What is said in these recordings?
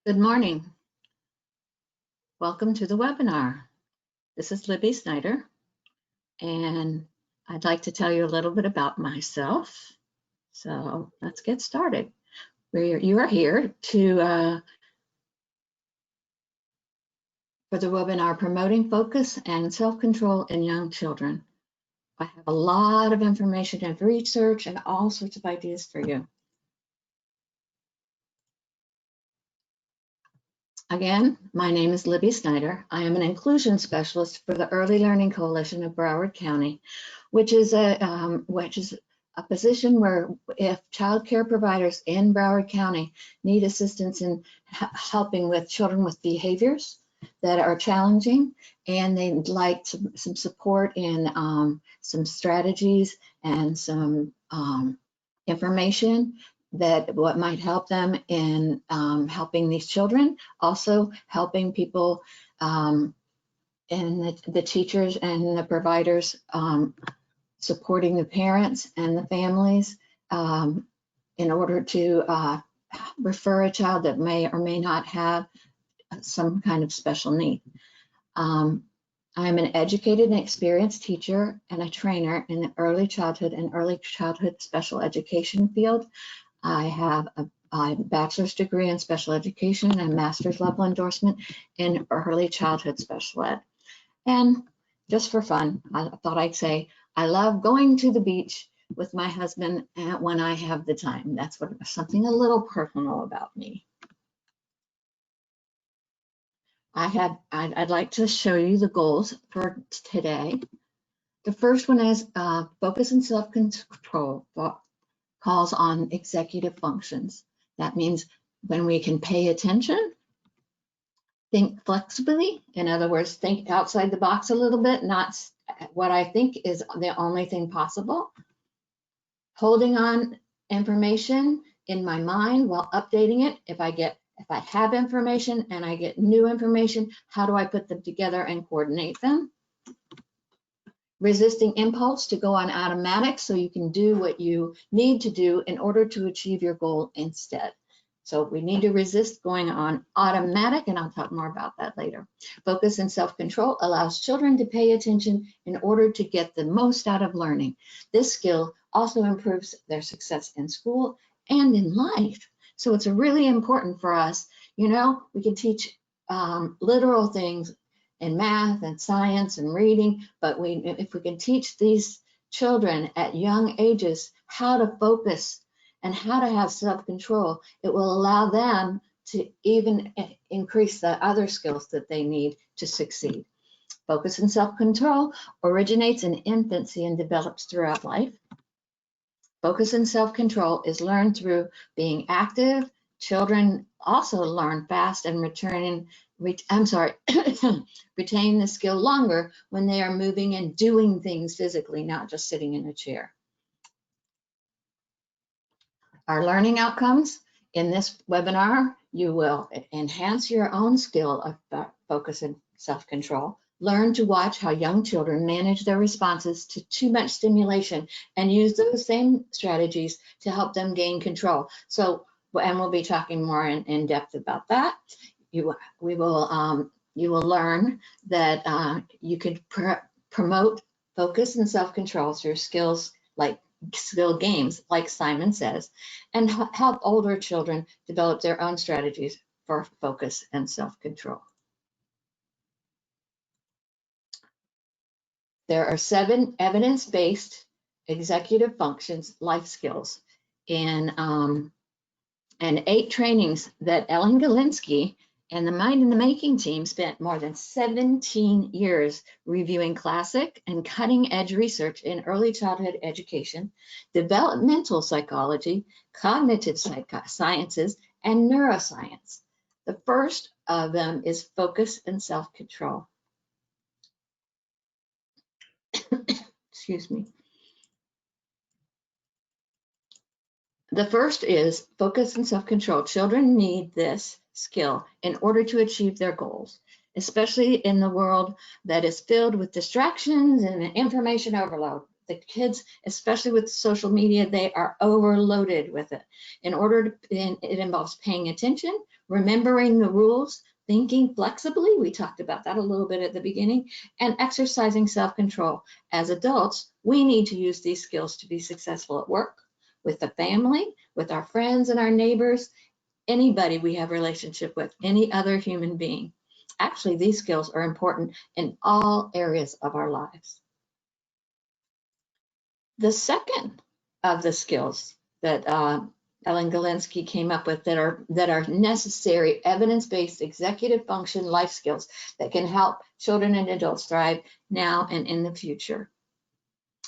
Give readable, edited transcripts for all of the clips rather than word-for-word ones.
Good morning. Welcome to the webinar. This is Libby Snyder, and I'd like to tell you a little bit about myself. So let's get started. You are here for the webinar Promoting Focus and Self-Control in Young Children. I have a lot of information and research and all sorts of ideas for you. Again, my name is Libby Snyder. I am an inclusion specialist for the Early Learning Coalition of Broward County, which is a position where if child care providers in Broward County need assistance in helping with children with behaviors that are challenging, and they'd like some support in some strategies and some information that what might help them in helping these children, also helping people and the teachers and the providers supporting the parents and the families in order to refer a child that may or may not have some kind of special need. I'm an educated and experienced teacher and a trainer in the early childhood and early childhood special education field. I have a bachelor's degree in special education and a master's level endorsement in early childhood special ed. And just for fun, I thought I'd say I love going to the beach with my husband when I have the time. That's something a little personal about me. I'd like to show you the goals for today. The first one is focus and self-control. Calls on executive functions. That means when we can pay attention, think flexibly. In other words, think outside the box a little bit, not what I think is the only thing possible. Holding on information in my mind while updating it. If I have information and I get new information, how do I put them together and coordinate them? Resisting impulse to go on automatic so you can do what you need to do in order to achieve your goal instead. So we need to resist going on automatic, and I'll talk more about that later. Focus and self-control allows children to pay attention in order to get the most out of learning. This skill also improves their success in school and in life. So it's really important for us. You know, we can teach literal things in math and science and reading, but if we can teach these children at young ages how to focus and how to have self-control, it will allow them to even increase the other skills that they need to succeed. Focus and self-control originates in infancy and develops throughout life. Focus and self-control is learned through being active. Children also learn fast and retain the skill longer when they are moving and doing things physically, not just sitting in a chair. Our learning outcomes in this webinar, you will enhance your own skill of focus and self-control. Learn to watch how young children manage their responses to too much stimulation and use those same strategies to help them gain control. So, and we'll be talking more in depth about that. You will learn that you could promote focus and self-control through skills like skill games, like Simon says, and help older children develop their own strategies for focus and self-control. There are 7 evidence-based executive functions, life skills, and 8 trainings that Ellen Galinsky and the Mind in the Making team spent more than 17 years reviewing classic and cutting-edge research in early childhood education, developmental psychology, cognitive sciences, and neuroscience. The first of them is focus and self-control. Excuse me. The first is focus and self-control. Children need this skill in order to achieve their goals, especially in the world that is filled with distractions and information overload. The kids, especially with social media, they are overloaded with it. It involves paying attention, remembering the rules, thinking flexibly, we talked about that a little bit at the beginning, and exercising self-control. As adults, we need to use these skills to be successful at work, with the family, with our friends and our neighbors, anybody we have a relationship with, any other human being. Actually, these skills are important in all areas of our lives. The second of the skills that Ellen Galinsky came up with that are necessary evidence-based executive function life skills that can help children and adults thrive now and in the future.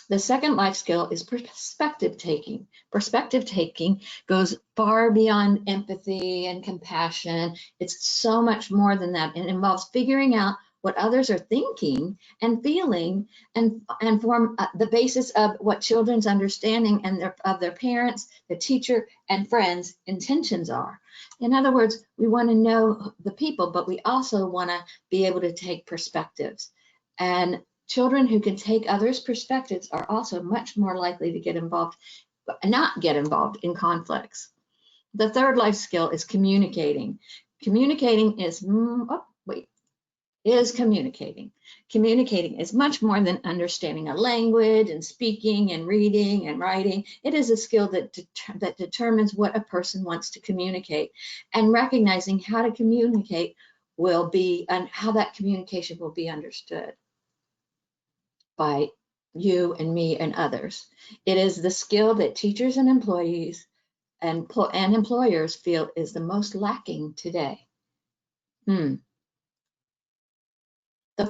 The second life skill is perspective taking. Perspective taking goes far beyond empathy and compassion. It's so much more than that. It involves figuring out what others are thinking and feeling, and form the basis of what children's understanding and of their parents, the teacher, and friends' intentions are. In other words, we want to know the people, but we also want to be able to take perspectives. And children who can take others' perspectives are also much more likely to not get involved in conflicts. The third life skill is communicating. Communicating is communicating. Communicating is much more than understanding a language and speaking and reading and writing. It is a skill that determines what a person wants to communicate, and recognizing how to communicate will be, and how that communication will be understood by you and me and others. It is the skill that teachers and employees and employers feel is the most lacking today. The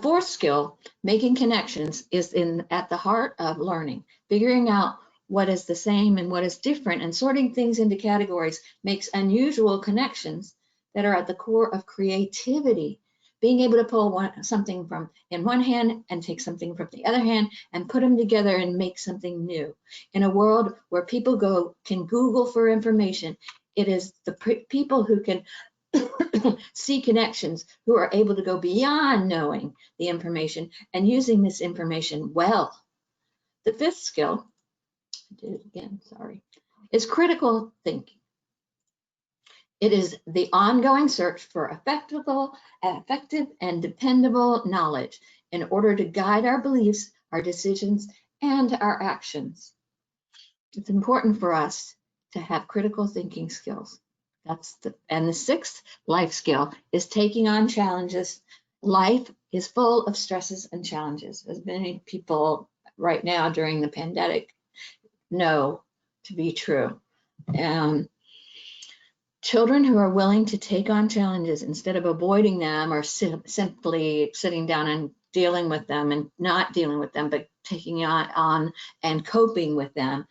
fourth skill, making connections, is at the heart of learning. Figuring out what is the same and what is different, and sorting things into categories makes unusual connections that are at the core of creativity. Being able to pull something from in one hand and take something from the other hand and put them together and make something new. In a world where people can Google for information, it is the people who can see connections who are able to go beyond knowing the information and using this information well. The fifth skill, is critical thinking. It is the ongoing search for effective and dependable knowledge in order to guide our beliefs, our decisions, and our actions. It's important for us to have critical thinking skills. And the sixth life skill is taking on challenges. Life is full of stresses and challenges, as many people right now during the pandemic know to be true. Children who are willing to take on challenges instead of avoiding them or simply sitting down and dealing with them and not dealing with them, but taking on and coping with them,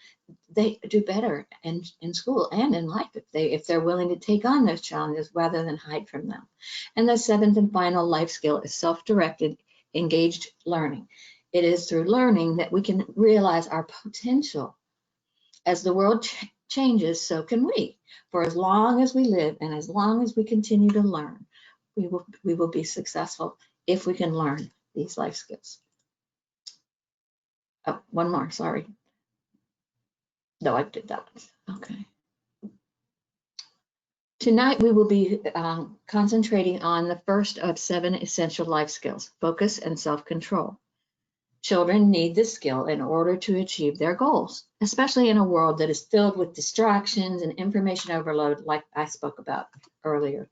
they do better in school and in life if they're willing to take on those challenges rather than hide from them. And the seventh and final life skill is self-directed, engaged learning. It is through learning that we can realize our potential. As the world changes, so can we. For as long as we live and as long as we continue to learn, we will be successful if we can learn these life skills. Oh, one more, sorry. No, I did that one. Okay. Tonight we will be concentrating on the first of 7 essential life skills, focus and self-control. Children need this skill in order to achieve their goals, especially in a world that is filled with distractions and information overload, like I spoke about earlier.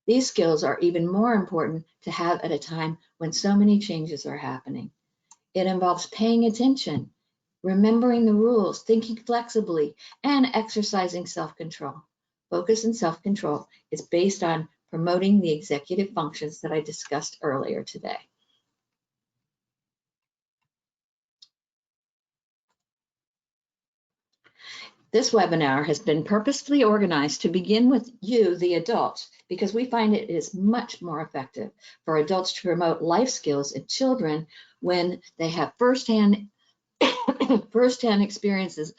These skills are even more important to have at a time when so many changes are happening. It involves paying attention, remembering the rules, thinking flexibly, and exercising self-control. Focus and self-control is based on promoting the executive functions that I discussed earlier today. This webinar has been purposefully organized to begin with you, the adults, because we find it is much more effective for adults to promote life skills in children when they have firsthand experiences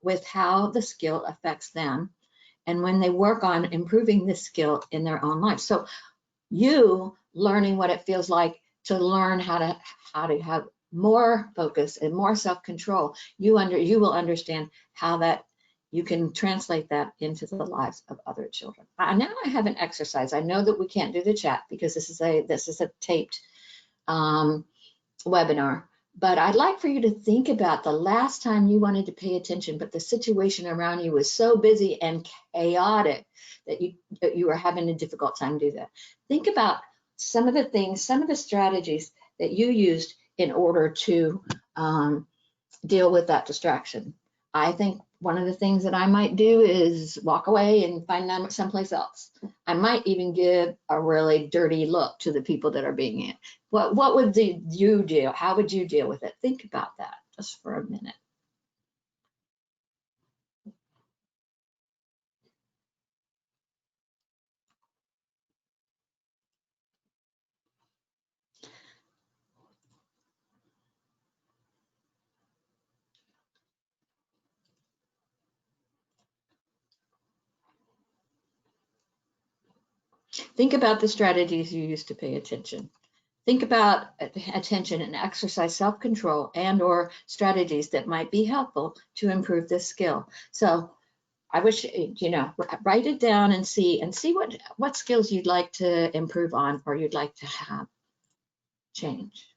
with how the skill affects them, and when they work on improving this skill in their own life. So you learning what it feels like to learn how to have more focus and more self-control, you will understand how that you can translate that into the lives of other children. Now I have an exercise. I know that we can't do the chat because this is a taped webinar, but I'd like for you to think about the last time you wanted to pay attention, but the situation around you was so busy and chaotic that you were having a difficult time to do that. Think about some of the things, some of the strategies that you used in order to deal with that distraction. I think one of the things that I might do is walk away and find them someplace else. I might even give a really dirty look to the people that are being in. What would you do? How would you deal with it? Think about that just for a minute. Think about the strategies you use to pay attention. Think about attention and exercise self-control and or strategies that might be helpful to improve this skill. So I wish, write it down and see what skills you'd like to improve on or you'd like to have change.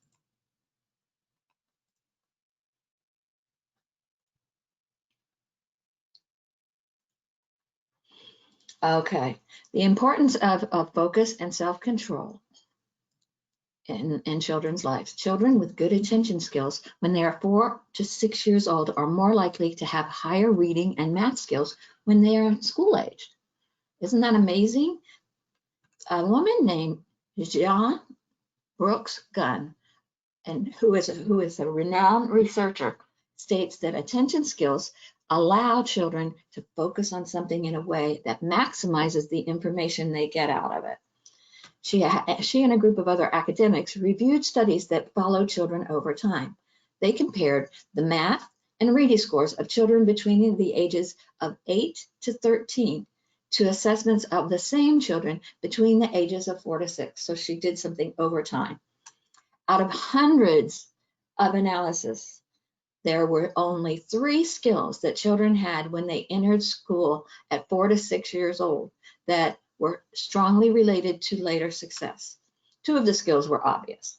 Okay, the importance of focus and self-control in children's lives. Children with good attention skills when they are 4 to 6 years old are more likely to have higher reading and math skills when they are school aged. Isn't that amazing? A woman named John Brooks Gunn, and who is a renowned researcher, states that attention skills allow children to focus on something in a way that maximizes the information they get out of it. She and a group of other academics reviewed studies that followed children over time. They compared the math and reading scores of children between the ages of 8 to 13 to assessments of the same children between the ages of 4 to 6. So she did something over time. Out of hundreds of analyses, there were only 3 skills that children had when they entered school at 4 to 6 years old that were strongly related to later success. 2 of the skills were obvious.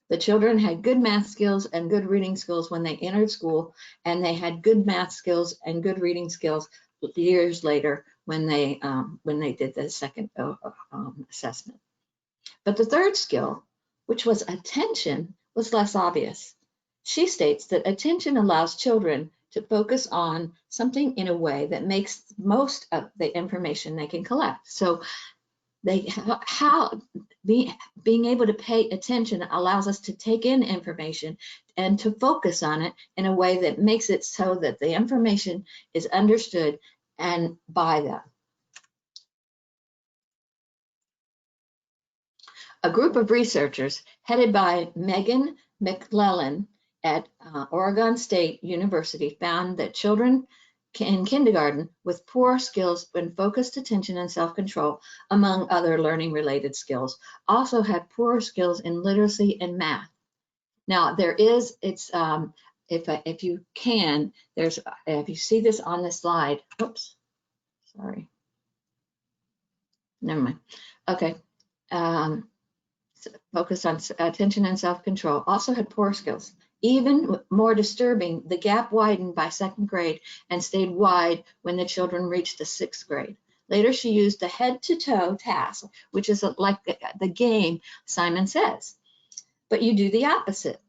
The children had good math skills and good reading skills when they entered school, and they had good math skills and good reading skills years later when they did the second assessment. But the third skill, which was attention, was less obvious. She states that attention allows children to focus on something in a way that makes most of the information they can collect. So being able to pay attention allows us to take in information and to focus on it in a way that makes it so that the information is understood and by them. A group of researchers headed by Megan McClellan at Oregon State University found that children in kindergarten with poor skills in focused attention and self-control, among other learning-related skills, also had poor skills in literacy and math. Now there is, if you can, if you see this on the slide, oops, sorry, never mind. Okay. Focused on attention and self-control, also had poor skills. Even more disturbing, the gap widened by 2nd grade and stayed wide when the children reached the 6th grade. Later, she used the head-to-toe task, which is like the game Simon Says. But you do the opposite.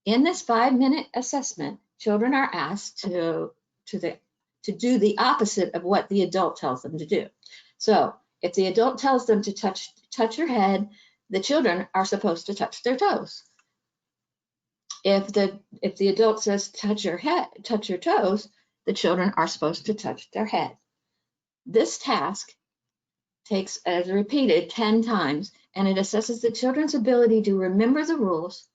In this 5-minute assessment, children are asked to do the opposite of what the adult tells them to do. So if the adult tells them to touch your head, the children are supposed to touch their toes. If the adult says touch your toes, the children are supposed to touch their head. This task takes as repeated 10 times, and it assesses the children's ability to remember the rules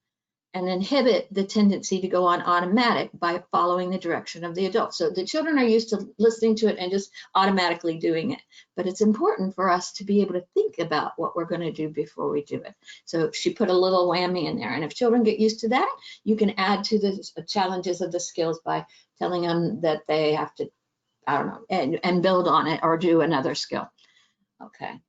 and inhibit the tendency to go on automatic by following the direction of the adult. So the children are used to listening to it and just automatically doing it. But it's important for us to be able to think about what we're going to do before we do it. So she put a little whammy in there. And if children get used to that, you can add to the challenges of the skills by telling them that they have to I don't know, and build on it or do another skill. Okay.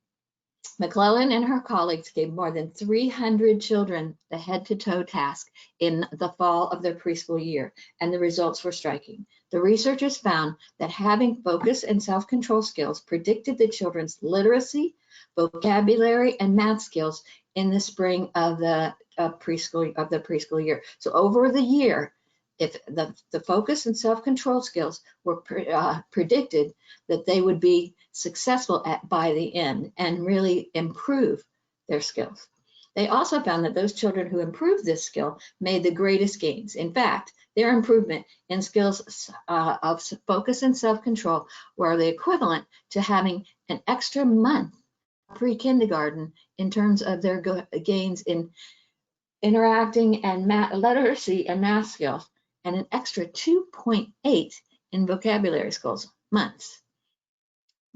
McClellan and her colleagues gave more than 300 children the head-to-toe task in the fall of their preschool year, and the results were striking. The researchers found that having focus and self-control skills predicted the children's literacy, vocabulary, and math skills in the spring of the preschool year. So over the year, if the focus and self-control skills were predicted that they would be successful by the end and really improve their skills. They also found that those children who improved this skill made the greatest gains. In fact, their improvement in skills of focus and self-control were the equivalent to having an extra month pre-kindergarten in terms of their gains in interacting and literacy and math skills, and an extra 2.8 in vocabulary skills months.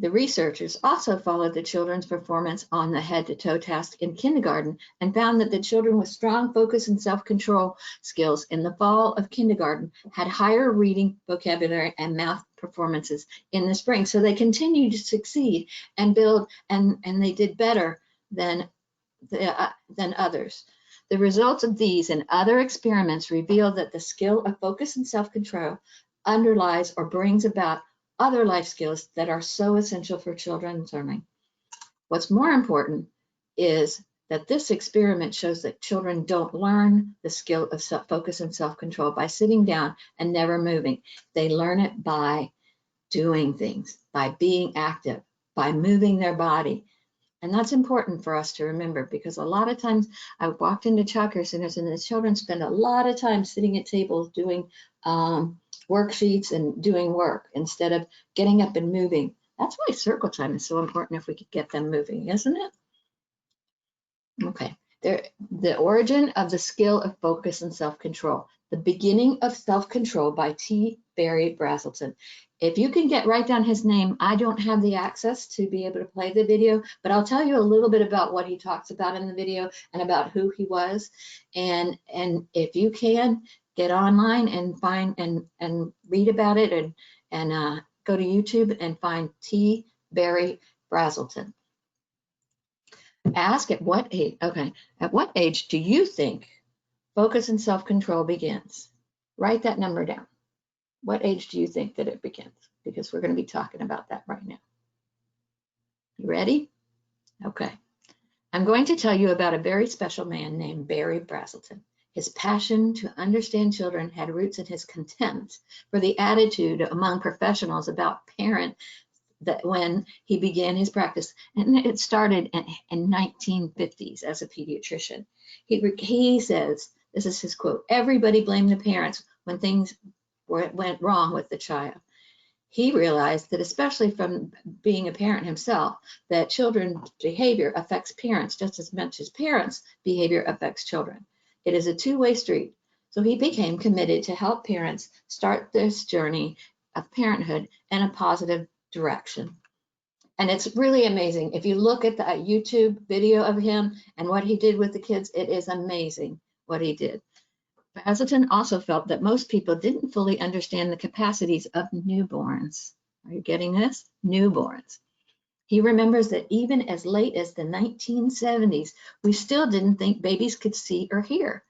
The researchers also followed the children's performance on the head-to-toe task in kindergarten and found that the children with strong focus and self-control skills in the fall of kindergarten had higher reading, vocabulary, and math performances in the spring. So they continued to succeed and build, and they did better than others. The results of these and other experiments reveal that the skill of focus and self-control underlies or brings about other life skills that are so essential for children's learning. What's more important is that this experiment shows that children don't learn the skill of focus and self-control by sitting down and never moving. They learn it by doing things, by being active, by moving their body. And that's important for us to remember, because a lot of times I've walked into childcare centers and the children spend a lot of time sitting at tables doing worksheets and doing work instead of getting up and moving. That's why circle time is so important, if we could get them moving, isn't it? Okay, the origin of the skill of focus and self-control. The Beginning of Self-Control by T. Barry Brazelton. If you can write down his name, I don't have the access to be able to play the video, but I'll tell you a little bit about what he talks about in the video and about who he was. And if you can, get online and find and read about it, and go to YouTube and find T. Barry Brazelton. Ask at what age, okay, at what age do you think focus and self-control begins? Write that number down. What age do you think that it begins? Because we're going to be talking about that right now. You ready? Okay. I'm going to tell you about a very special man named Barry Brazelton. His passion to understand children had roots in his contempt for the attitude among professionals about parent that when he began his practice, and it started in 1950s as a pediatrician. He says, this is his quote, "Everybody blamed the parents when things went wrong with the child." He realized that, especially from being a parent himself, that children's behavior affects parents just as much as parents' behavior affects children. It is a two-way street. So he became committed to help parents start this journey of parenthood in a positive direction. And it's really amazing. If you look at the YouTube video of him and what he did with the kids, it is amazing what he did. Brazelton also felt that most people didn't fully understand the capacities of newborns. Are you getting this? Newborns. He remembers that even as late as the 1970s, we still didn't think babies could see or hear.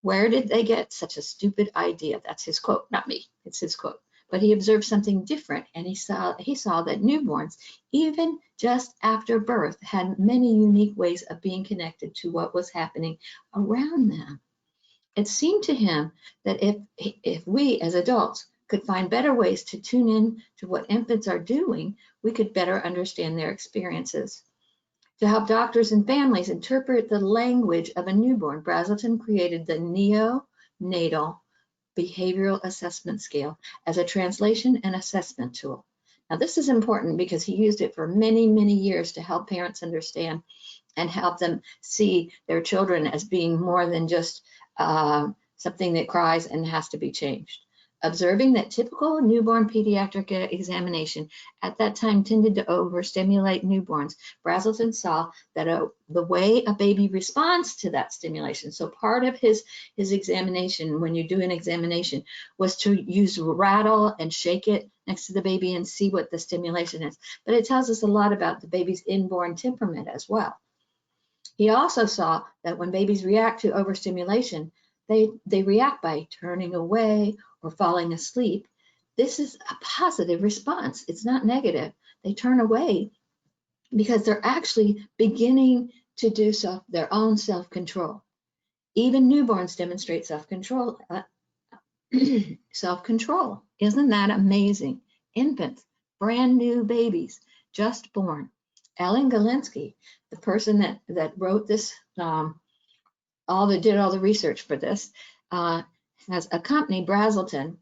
Where did they get such a stupid idea? That's his quote, not me, it's his quote. But he observed something different, and he saw that newborns, even just after birth, had many unique ways of being connected to what was happening around them. It seemed to him that if we as adults could find better ways to tune in to what infants are doing, we could better understand their experiences. To help doctors and families interpret the language of a newborn, Brazelton created the neonatal behavioral assessment scale as a translation and assessment tool. Now, this is important because he used it for many, many years to help parents understand and help them see their children as being more than just something that cries and has to be changed. Observing that typical newborn pediatric examination at that time tended to overstimulate newborns, Brazelton saw that the way a baby responds to that stimulation, so part of his examination, when you do an examination, was to use rattle and shake it next to the baby and see what the stimulation is. But it tells us a lot about the baby's inborn temperament as well. He also saw that when babies react to overstimulation, they react by turning away or falling asleep. This is a positive response. It's not negative. They turn away because they're actually beginning to do their own self-control. Even newborns demonstrate self-control. Self-control. Isn't that amazing? Infants, brand new babies, just born. Ellen Galinsky, the person that wrote this, did all the research for this, has accompanied Brazelton,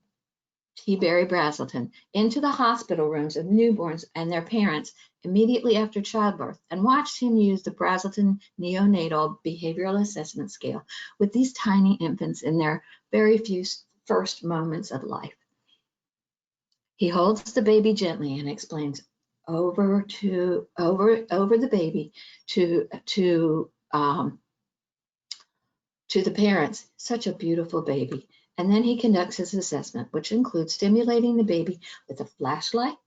Barry Brazelton, into the hospital rooms of newborns and their parents immediately after childbirth, and watched him use the Brazelton neonatal behavioral assessment scale with these tiny infants in their very few first moments of life. He holds the baby gently and explains over the baby to the parents, such a beautiful baby. And then he conducts his assessment, which includes stimulating the baby with a flashlight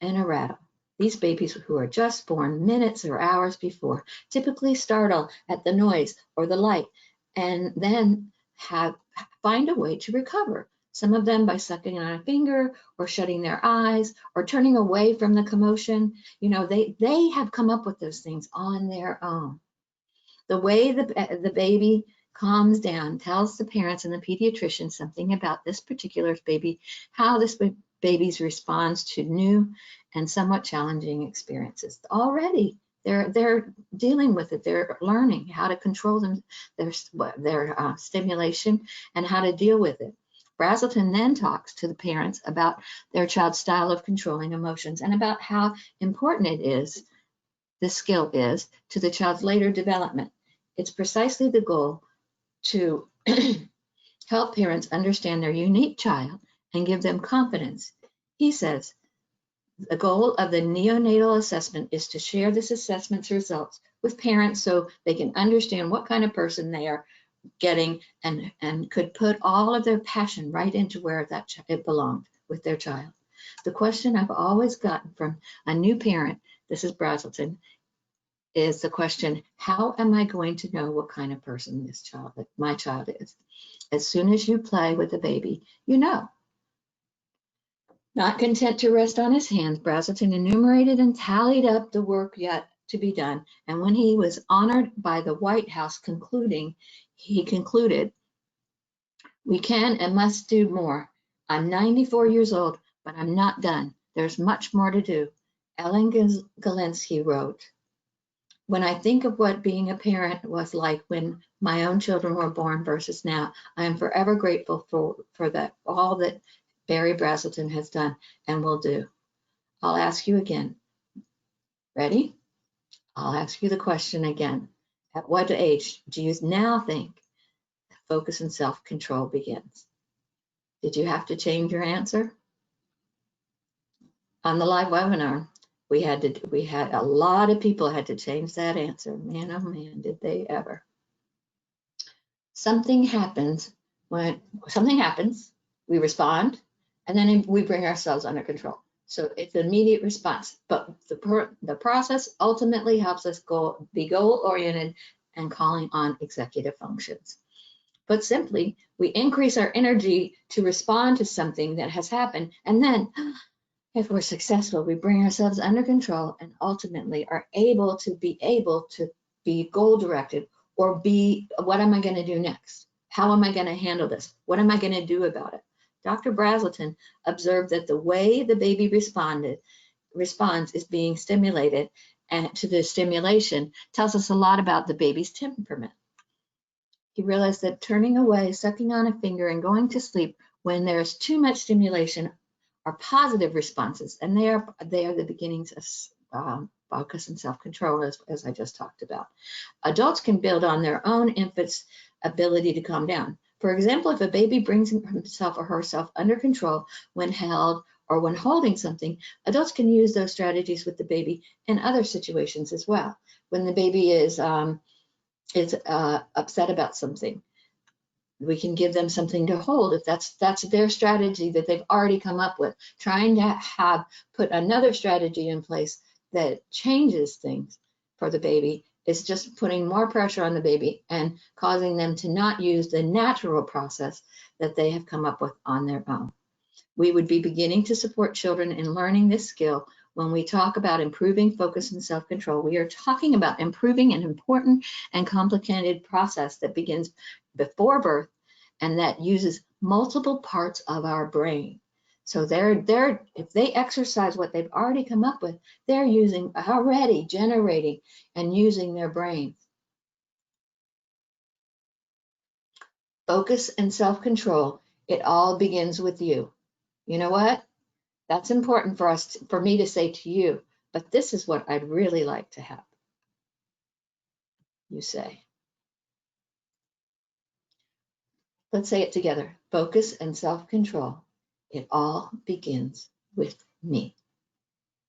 and a rattle. These babies who are just born minutes or hours before typically startle at the noise or the light, and then find a way to recover. Some of them by sucking on a finger or shutting their eyes or turning away from the commotion. You know, they have come up with those things on their own. The way the baby calms down tells the parents and the pediatrician something about this particular baby, how this baby responds to new and somewhat challenging experiences. Already, they're dealing with it. They're learning how to control their stimulation and how to deal with it. Brazelton then talks to the parents about their child's style of controlling emotions and about how important this skill is to the child's later development. It's precisely the goal to help parents understand their unique child and give them confidence. He says, the goal of the neonatal assessment is to share this assessment's results with parents so they can understand what kind of person they are getting and could put all of their passion right into where it belonged with their child. The question I've always gotten from a new parent, this is Brazelton, is the question, how am I going to know what kind of person my child is? As soon as you play with the baby, you know. Not content to rest on his hands, Brazelton enumerated and tallied up the work yet to be done, and when he was honored by the White House he concluded, we can and must do more. I'm 94 years old, but I'm not done. There's much more to do. Ellen Galinsky wrote, when I think of what being a parent was like when my own children were born versus now, I am forever grateful for all that Barry Brazelton has done and will do. I'll ask you again. Ready? I'll ask you the question again. At what age do you now think that focus and self-control begins? Did you have to change your answer? On the live webinar, we had a lot of people had to change that answer. Man, oh man, did they ever. Something happens, we respond, and then we bring ourselves under control. So it's an immediate response, but the process ultimately helps us be goal-oriented and calling on executive functions. Put simply, we increase our energy to respond to something that has happened, and then if we're successful, we bring ourselves under control and ultimately are able to be goal-directed or be, what am I going to do next? How am I going to handle this? What am I going to do about it? Dr. Brazelton observed that the way the baby responds is being stimulated, and to the stimulation tells us a lot about the baby's temperament. He realized that turning away, sucking on a finger, and going to sleep when there's too much stimulation are positive responses, and they are the beginnings of focus and self-control, as I just talked about. Adults can build on their own infant's ability to calm down. For example, if a baby brings himself or herself under control when held or when holding something, adults can use those strategies with the baby in other situations as well. When the baby is upset about something, we can give them something to hold if that's their strategy that they've already come up with. Trying to put another strategy in place that changes things for the baby is just putting more pressure on the baby and causing them to not use the natural process that they have come up with on their own. We would be beginning to support children in learning this skill. When we talk about improving focus and self-control, we are talking about improving an important and complicated process that begins before birth and that uses multiple parts of our brain. So if they exercise what they've already come up with, they're already generating and using their brains. Focus and self-control, it all begins with you. You know what? That's important for me to say to you, but this is what I'd really like to have you say. Let's say it together. Focus and self-control, it all begins with me.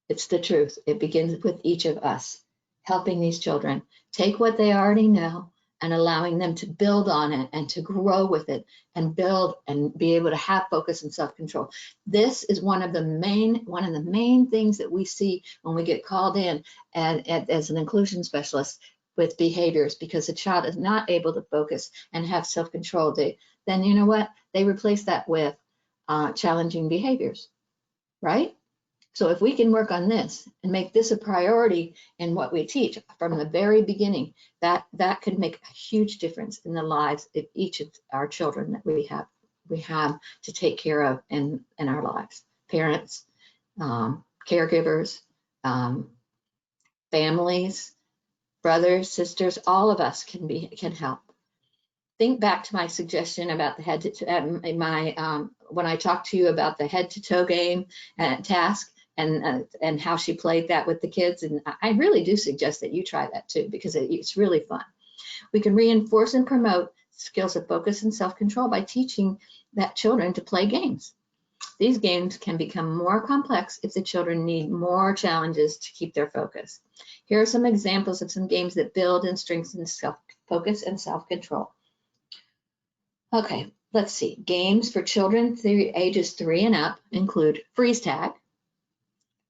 It's the truth. It begins with each of us, helping these children take what they already know and allowing them to build on it and to grow with it and build and be able to have focus and self-control. This is one of the main things that we see when we get called in as an inclusion specialist with behaviors, because the child is not able to focus and have self-control. Then you know what? They replace that with challenging behaviors, right? So if we can work on this and make this a priority in what we teach from the very beginning, that could make a huge difference in the lives of each of our children that we have to take care of in our lives. Parents, caregivers, families, brothers, sisters, all of us can help. Think back to my suggestion about the when I talked to you about the head to toe game task. And how she played that with the kids. And I really do suggest that you try that too, because it's really fun. We can reinforce and promote skills of focus and self-control by teaching that children to play games. These games can become more complex if the children need more challenges to keep their focus. Here are some examples of some games that build and strengthen focus and self-control. Okay, let's see. Games for children ages 3 and up include freeze tag,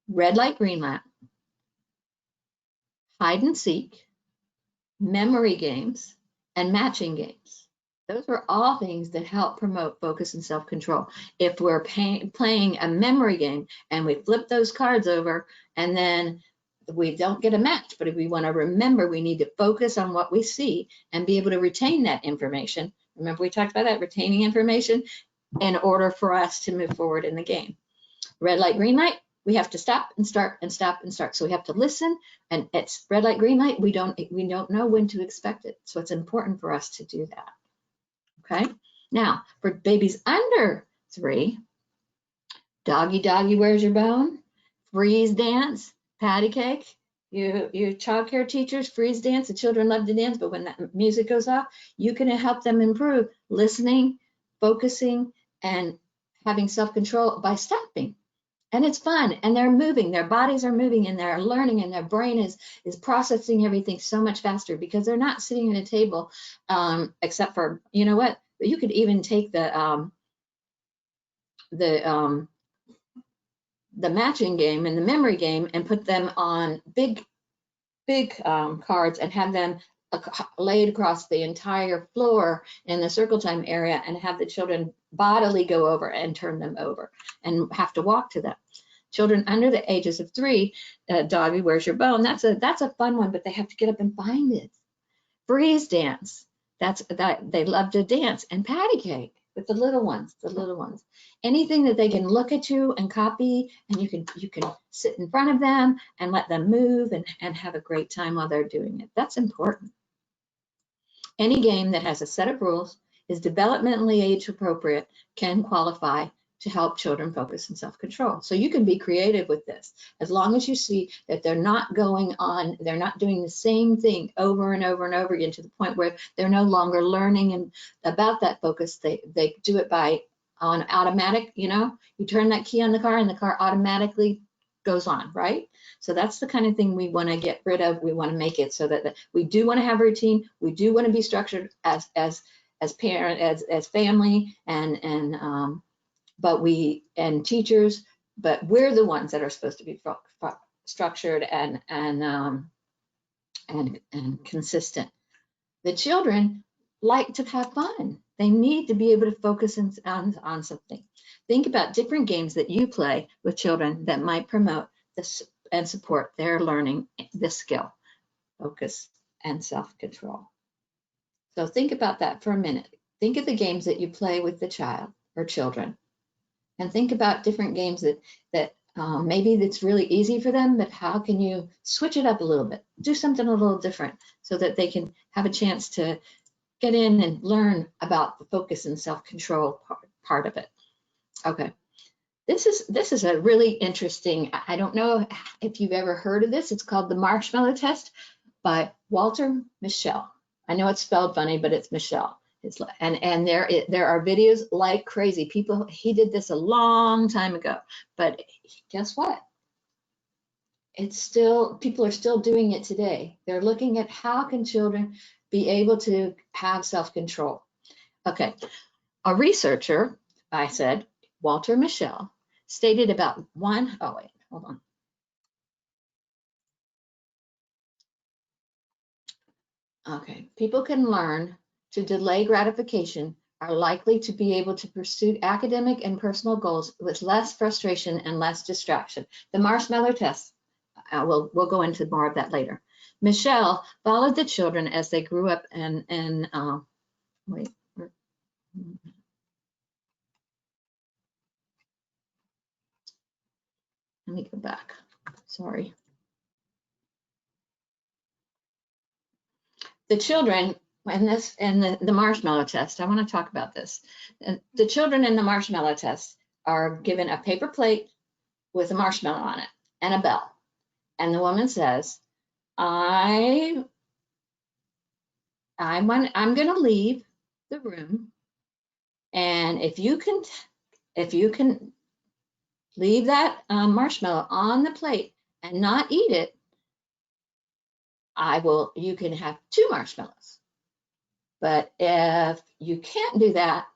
red light, green light, hide and seek, memory games, and matching games. Those are all things that help promote focus and self-control. If we're playing a memory game and we flip those cards over and then we don't get a match, but if we want to remember, we need to focus on what we see and be able to retain that information. Remember we talked about that, retaining information, in order for us to move forward in the game. Red light, green light, we have to stop and start and stop and start. So we have to listen, and it's red light, green light. We don't know when to expect it. So it's important for us to do that. Okay. Now for babies under 3, doggy doggy, where's your bone? Freeze dance, patty cake. You child care teachers, freeze dance. The children love to dance, but when that music goes off, you can help them improve listening, focusing, and having self-control by stopping. And it's fun, and they're moving, their bodies are moving, and they're learning, and their brain is processing everything so much faster because they're not sitting at a table, except for, you know what, you could even take the matching game and the memory game and put them on big cards and have them laid across the entire floor in the circle time area and have the children bodily go over and turn them over and have to walk to them. Children under the ages of 3, doggy, where's your bone? That's a fun one, but they have to get up and find it. Freeze dance, they love to dance, and patty cake with the little ones. Anything that they can look at you and copy, and you can sit in front of them and let them move and have a great time while they're doing it. That's important. Any game that has a set of rules, is developmentally age appropriate, can qualify to help children focus and self-control. So you can be creative with this, as long as you see that they're not doing the same thing over and over and over again to the point where they're no longer learning about that focus. They do it on automatic, you turn that key on the car and the car automatically goes on, right? So that's the kind of thing we want to get rid of. We want to make it so that we do want to have a routine. We do want to be structured as as parent, as family, and teachers, but we're the ones that are supposed to be structured and consistent. The children like to have fun. They need to be able to focus on something. Think about different games that you play with children that might promote this and support their learning this skill, focus and self-control. So think about that for a minute. Think of the games that you play with the child or children, and think about different games that maybe it's really easy for them, but how can you switch it up a little bit, do something a little different so that they can have a chance to get in and learn about the focus and self-control part of it. Okay, this is a really interesting, I don't know if you've ever heard of this. It's called the marshmallow test by Walter Mischel. I know it's spelled funny, but it's Mischel. And there are videos like crazy. He did this a long time ago, but guess what? People are still doing it today. They're looking at how can children be able to have self-control. Okay, a researcher, I said, Walter Mischel, stated about oh wait, hold on. Okay, people can learn to delay gratification, are likely to be able to pursue academic and personal goals with less frustration and less distraction. The marshmallow test, we'll go into more of that later. Mischel followed the children as they grew up and wait. Let me go back. Sorry. The children in the marshmallow test, I want to talk about this. The children in the marshmallow test are given a paper plate with a marshmallow on it and a bell. And the woman says, I'm going to leave the room, and if you can leave that marshmallow on the plate and not eat it, you can have 2 marshmallows. But if you can't do that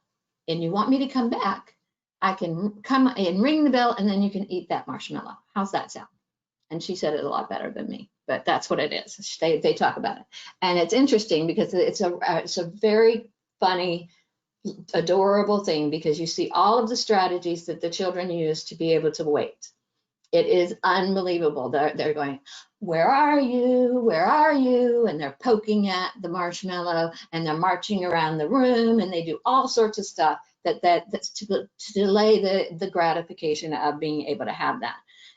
and you want me to come back, I can come and ring the bell, and then you can eat that marshmallow. How's that sound? And she said it a lot better than me, but that's what it is. They talk about it. And it's interesting because it's a very funny, adorable thing, because you see all of the strategies that the children use to be able to wait. It is unbelievable. They're going, where are you? Where are you? And they're poking at the marshmallow, and they're marching around the room, and they do all sorts of stuff that's to delay the gratification of being able to have that.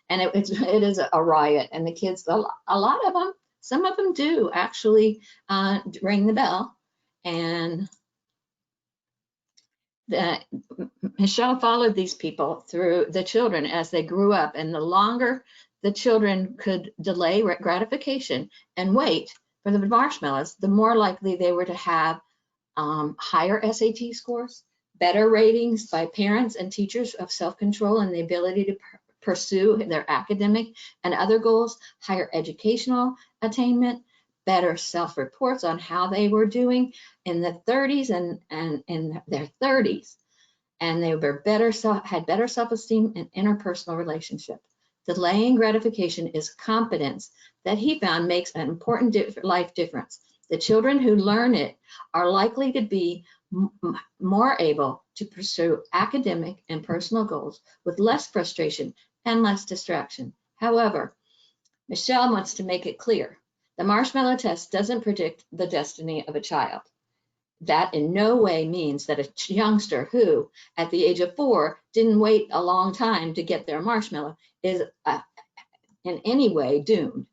And it is a riot. And the kids, a lot of them, some of them do actually ring the bell. And Mischel followed these people through the children as they grew up, and the longer the children could delay gratification and wait for the marshmallows, the more likely they were to have higher SAT scores, better ratings by parents and teachers of self-control and the ability to pursue their academic and other goals, higher educational attainment, better self-reports on how they were doing in the 30s and in their 30s. And they had better self-esteem and interpersonal relationship. Delaying gratification is competence that he found makes an important life difference. The children who learn it are likely to be more able to pursue academic and personal goals with less frustration and less distraction. However, Mischel wants to make it clear, the marshmallow test doesn't predict the destiny of a child. That in no way means that a youngster who, at the age of 4, didn't wait a long time to get their marshmallow is in any way doomed.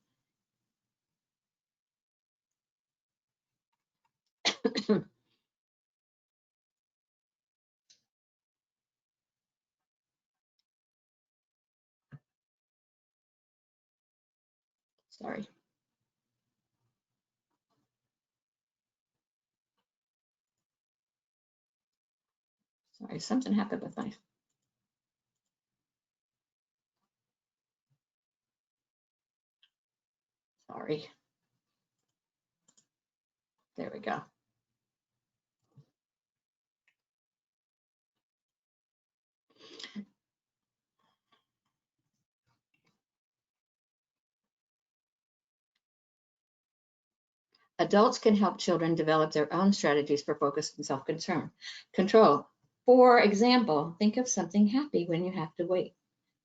Sorry. Sorry, something happened with my. Sorry. There we go. Adults can help children develop their own strategies for focus and self-control. For example, think of something happy when you have to wait.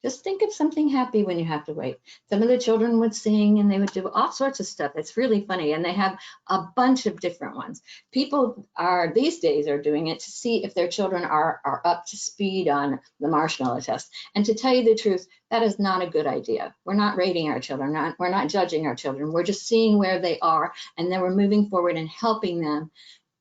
Just think of something happy when you have to wait. Some of the children would sing and they would do all sorts of stuff. It's really funny. And they have a bunch of different ones. People are these days are doing it to see if their children are up to speed on the marshmallow test. And to tell you the truth, that is not a good idea. We're not rating our children. We're not judging our children. We're just seeing where they are. And then we're moving forward and helping them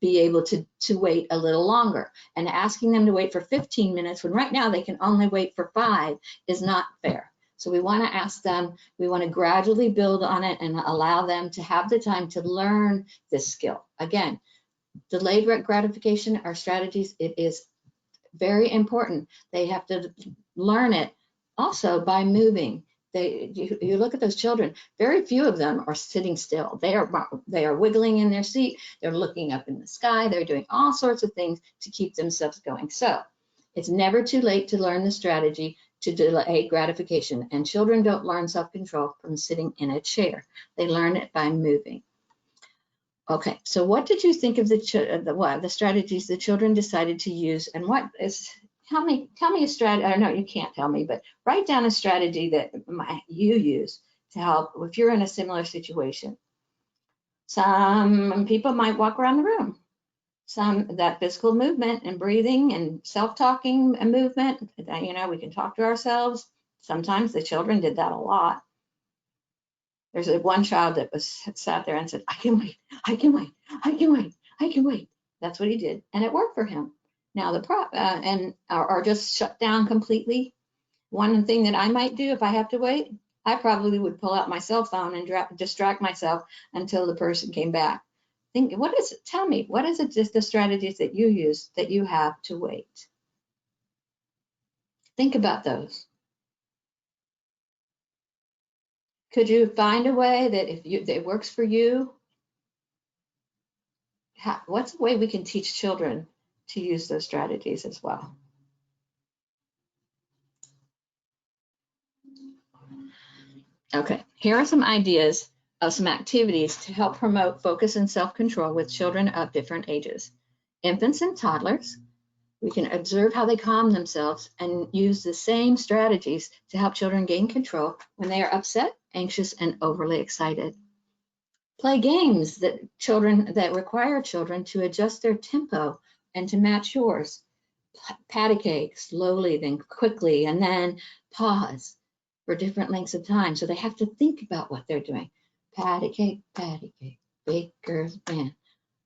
be able to wait a little longer. And asking them to wait for 15 minutes when right now they can only wait for 5 is not fair. So we want to ask them, we want to gradually build on it and allow them to have the time to learn this skill. Again, delayed gratification are strategies. It is very important. They have to learn it also by moving. You look at those children, very few of them are sitting still. They are wiggling in their seat. They're looking up in the sky. They're doing all sorts of things to keep themselves going. So it's never too late to learn the strategy to delay gratification. And children don't learn self-control from sitting in a chair. They learn it by moving. Okay, so what did you think of the strategies the children decided to use, and what is? Tell me a strategy. I don't know, you can't tell me, but write down a strategy that you use to help if you're in a similar situation. Some people might walk around the room. Some that physical movement and breathing and self-talking and movement. You know, we can talk to ourselves. Sometimes the children did that a lot. There's one child that sat there and said, "I can wait, I can wait, I can wait, I can wait." That's what he did, and it worked for him. Now or just shut down completely. One thing that I might do if I have to wait, I probably would pull out my cell phone and distract myself until the person came back. Tell me, what is it, just the strategies that you use that you have to wait? Think about those. Could you find a way that that works for you? What's a way we can teach children to use those strategies as well? Okay, here are some ideas of some activities to help promote focus and self-control with children of different ages. Infants and toddlers, we can observe how they calm themselves and use the same strategies to help children gain control when they are upset, anxious, and overly excited. Play games that require children to adjust their tempo and to match yours. Patty cake, slowly, then quickly, and then pause for different lengths of time. So they have to think about what they're doing. Patty cake, baker's man.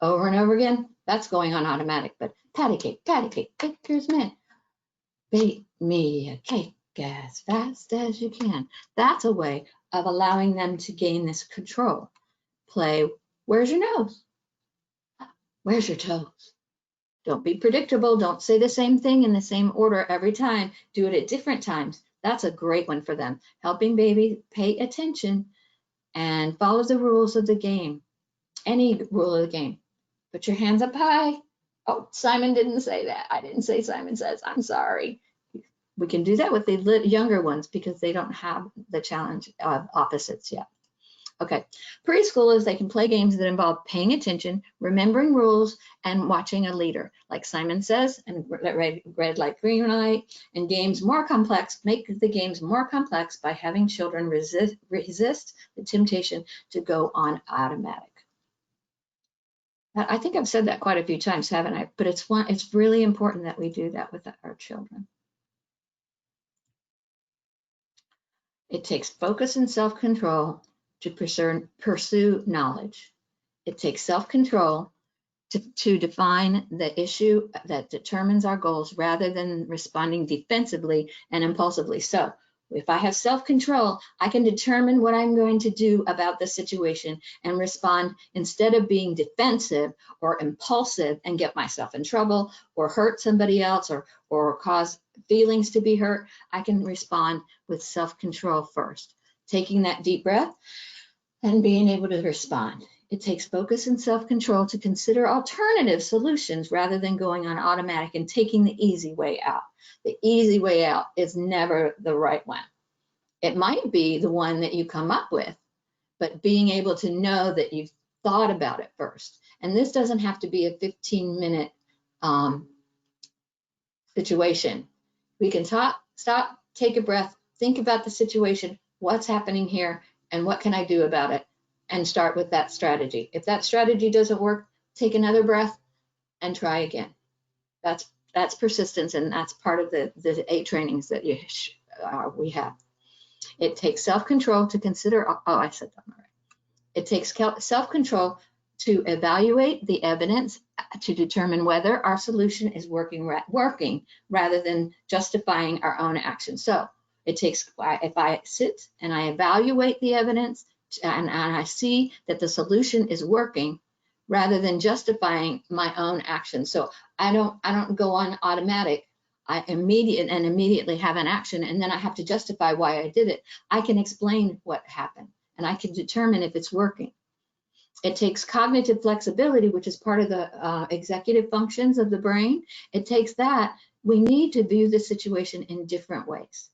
Over and over again, that's going on automatic, but patty cake, baker's man. Bake me a cake as fast as you can. That's a way of allowing them to gain this control. Play, where's your nose? Where's your toes? Don't be predictable. Don't say the same thing in the same order every time. Do it at different times. That's a great one for them. Helping baby pay attention and follow the rules of the game. Any rule of the game. Put your hands up high. Oh, Simon didn't say that. I didn't say Simon says. I'm sorry. We can do that with the younger ones because they don't have the challenge of opposites yet. Okay, preschoolers, they can play games that involve paying attention, remembering rules, and watching a leader. Like Simon says, and red light, green light, and games more complex, make the games more complex by having children resist the temptation to go on automatic. I think I've said that quite a few times, haven't I? But it's really important that we do that with our children. It takes focus and self-control to pursue knowledge. It takes self-control to define the issue that determines our goals rather than responding defensively and impulsively. So if I have self-control, I can determine what I'm going to do about the situation and respond instead of being defensive or impulsive and get myself in trouble or hurt somebody else or cause feelings to be hurt. I can respond with self-control first, taking that deep breath and being able to respond. It takes focus and self-control to consider alternative solutions rather than going on automatic and taking the easy way out. The easy way out is never the right one. It might be the one that you come up with, but being able to know that you've thought about it first. And this doesn't have to be a 15-minute situation. We can stop, take a breath, think about the situation, what's happening here, and what can I do about it, and start with that strategy. If that strategy doesn't work, take another breath and try again. That's persistence, and that's part of the 8 trainings that we have. It takes self-control to consider, I said that already. It takes self-control to evaluate the evidence to determine whether our solution is working rather than justifying our own action. So it takes, if I sit and I evaluate the evidence and I see that the solution is working rather than justifying my own action. So I don't go on automatic. I immediately have an action, and then I have to justify why I did it. I can explain what happened, and I can determine if it's working. It takes cognitive flexibility, which is part of the executive functions of the brain. It takes that. We need to view the situation in different ways.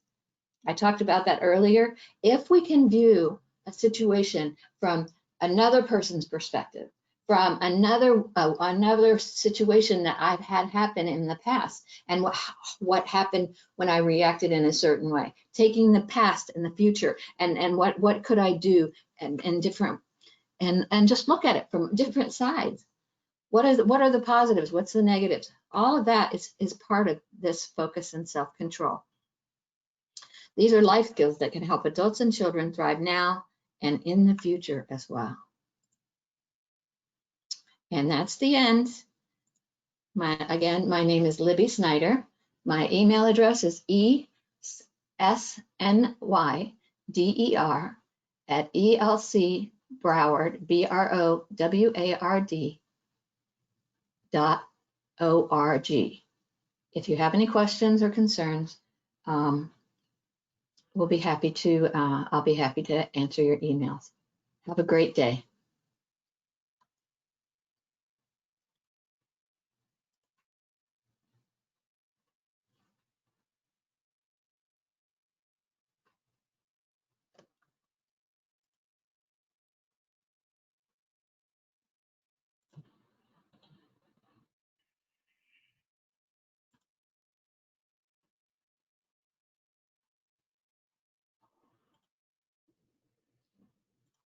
I talked about that earlier. If we can view a situation from another person's perspective, from another situation that I've had happen in the past, and what happened when I reacted in a certain way, taking the past and the future, and what could I do, and different, and just look at it from different sides. What are the positives? What's the negatives? All of that is part of this focus and self-control. These are life skills that can help adults and children thrive now and in the future as well. And that's the end. Again, my name is Libby Snyder. My email address is esnyder@elcbroward, BROWARD.org. If you have any questions or concerns, I'll be happy to answer your emails. Have a great day.